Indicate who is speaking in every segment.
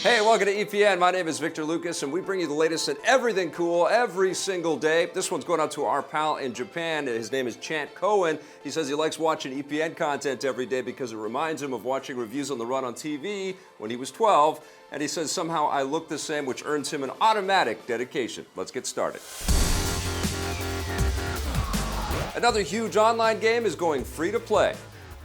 Speaker 1: Hey, welcome to EPN. My name is Victor Lucas, and we bring you the latest in everything cool every single day. This one's going out to our pal in Japan. His name is Chant Cohen. He says he likes watching EPN content every day because it reminds him of watching Reviews on the Run on TV when he was 12. And he says somehow I look the same, which earns him an automatic dedication. Let's get started. Another huge online game is going free to play.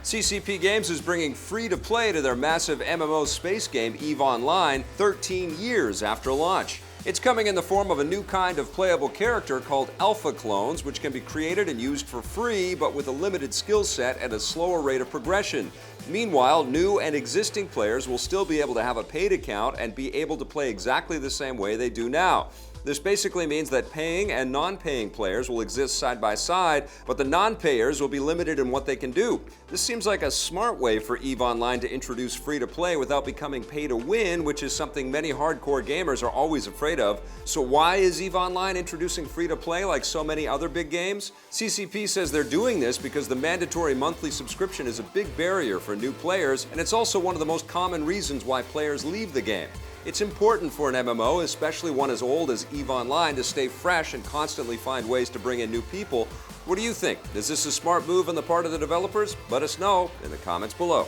Speaker 1: CCP Games is bringing free-to-play to their massive MMO space game, EVE Online, 13 years after launch. It's coming in the form of a new kind of playable character called Alpha Clones, which can be created and used for free, but with a limited skill set and a slower rate of progression. Meanwhile, new and existing players will still be able to have a paid account and be able to play exactly the same way they do now. This basically means that paying and non-paying players will exist side by side, but the non-payers will be limited in what they can do. This seems like a smart way for EVE Online to introduce free-to-play without becoming pay-to-win, which is something many hardcore gamers are always afraid of. So why is EVE Online introducing free-to-play like so many other big games? CCP says they're doing this because the mandatory monthly subscription is a big barrier for new players, and it's also one of the most common reasons why players leave the game. It's important for an MMO, especially one as old as EVE Online, to stay fresh and constantly find ways to bring in new people. What do you think? Is this a smart move on the part of the developers? Let us know in the comments below.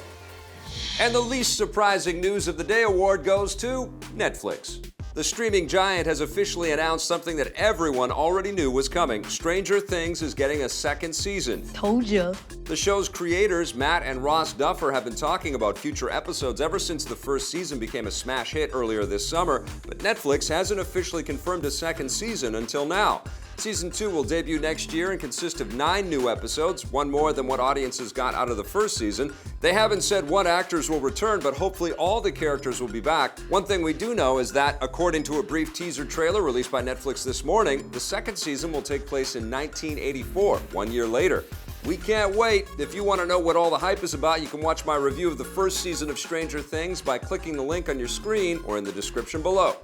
Speaker 1: And the least surprising news of the day award goes to Netflix. The streaming giant has officially announced something that everyone already knew was coming. Stranger Things is getting a second season.
Speaker 2: Told ya.
Speaker 1: The show's creators, Matt and Ross Duffer, have been talking about future episodes ever since the first season became a smash hit earlier this summer, but Netflix hasn't officially confirmed a second season until now. Season 2 will debut next year and consist of 9 new episodes, one more than what audiences got out of the first season. They haven't said what actors will return, but hopefully all the characters will be back. One thing we do know is that, according to a brief teaser trailer released by Netflix this morning, the second season will take place in 1984, 1 year later. We can't wait. If you want to know what all the hype is about, you can watch my review of the first season of Stranger Things by clicking the link on your screen or in the description below.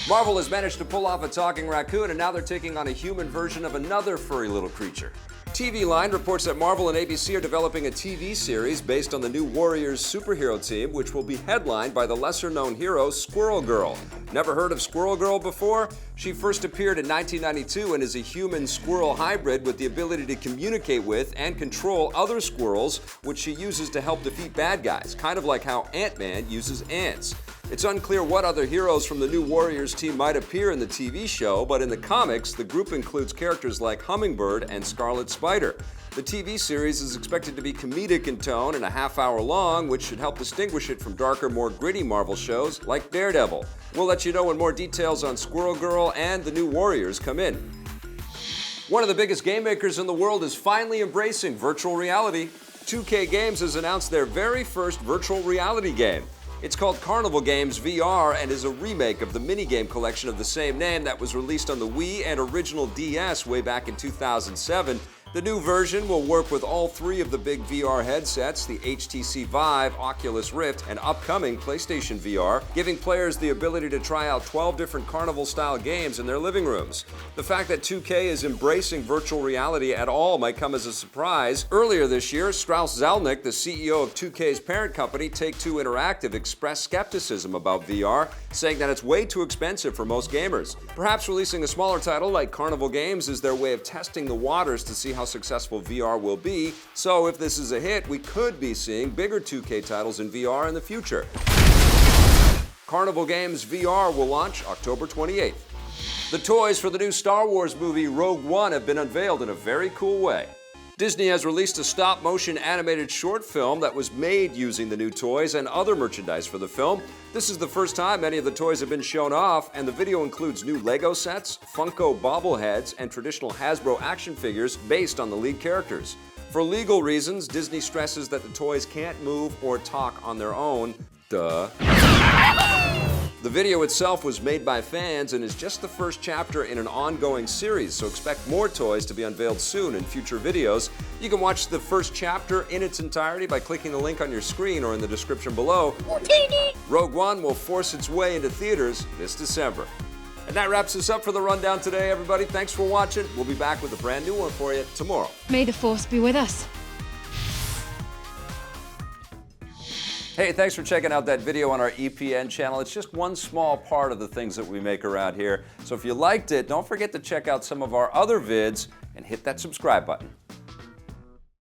Speaker 1: Marvel has managed to pull off a talking raccoon, and now they're taking on a human version of another furry little creature. TV Line reports that Marvel and ABC are developing a TV series based on the new Warriors superhero team, which will be headlined by the lesser-known hero, Squirrel Girl. Never heard of Squirrel Girl before? She first appeared in 1992 and is a human-squirrel hybrid with the ability to communicate with and control other squirrels, which she uses to help defeat bad guys, kind of like how Ant-Man uses ants. It's unclear what other heroes from the new Warriors team might appear in the TV show, but in the comics, the group includes characters like Hummingbird and Scarlet Spider. The TV series is expected to be comedic in tone and a half-hour long, which should help distinguish it from darker, more gritty Marvel shows like Daredevil. We'll let you know when more details on Squirrel Girl and the new Warriors come in. One of the biggest game makers in the world is finally embracing virtual reality. 2K Games has announced their very first virtual reality game. It's called Carnival Games VR and is a remake of the minigame collection of the same name that was released on the Wii and original DS way back in 2007. The new version will work with all 3 of the big VR headsets, the HTC Vive, Oculus Rift, and upcoming PlayStation VR, giving players the ability to try out 12 different carnival-style games in their living rooms. The fact that 2K is embracing virtual reality at all might come as a surprise. Earlier this year, Strauss Zelnick, the CEO of 2K's parent company, Take-Two Interactive, expressed skepticism about VR, saying that it's way too expensive for most gamers. Perhaps releasing a smaller title like Carnival Games is their way of testing the waters to see how successful VR will be, so if this is a hit, we could be seeing bigger 2K titles in VR in the future. Carnival Games VR will launch October 28th. The toys for the new Star Wars movie Rogue One have been unveiled in a very cool way. Disney has released a stop-motion animated short film that was made using the new toys and other merchandise for the film. This is the first time any of the toys have been shown off, and the video includes new Lego sets, Funko bobbleheads, and traditional Hasbro action figures based on the lead characters. For legal reasons, Disney stresses that the toys can't move or talk on their own. Duh. The video itself was made by fans and is just the first chapter in an ongoing series, so expect more toys to be unveiled soon in future videos. You can watch the first chapter in its entirety by clicking the link on your screen or in the description below. Rogue One will force its way into theaters this December. And that wraps us up for the rundown today, everybody. Thanks for watching. We'll be back with a brand new one for you tomorrow.
Speaker 2: May the Force be with us.
Speaker 1: Hey, thanks for checking out that video on our EPN channel. It's just one small part of the things that we make around here. So if you liked it, don't forget to check out some of our other vids and hit that subscribe button.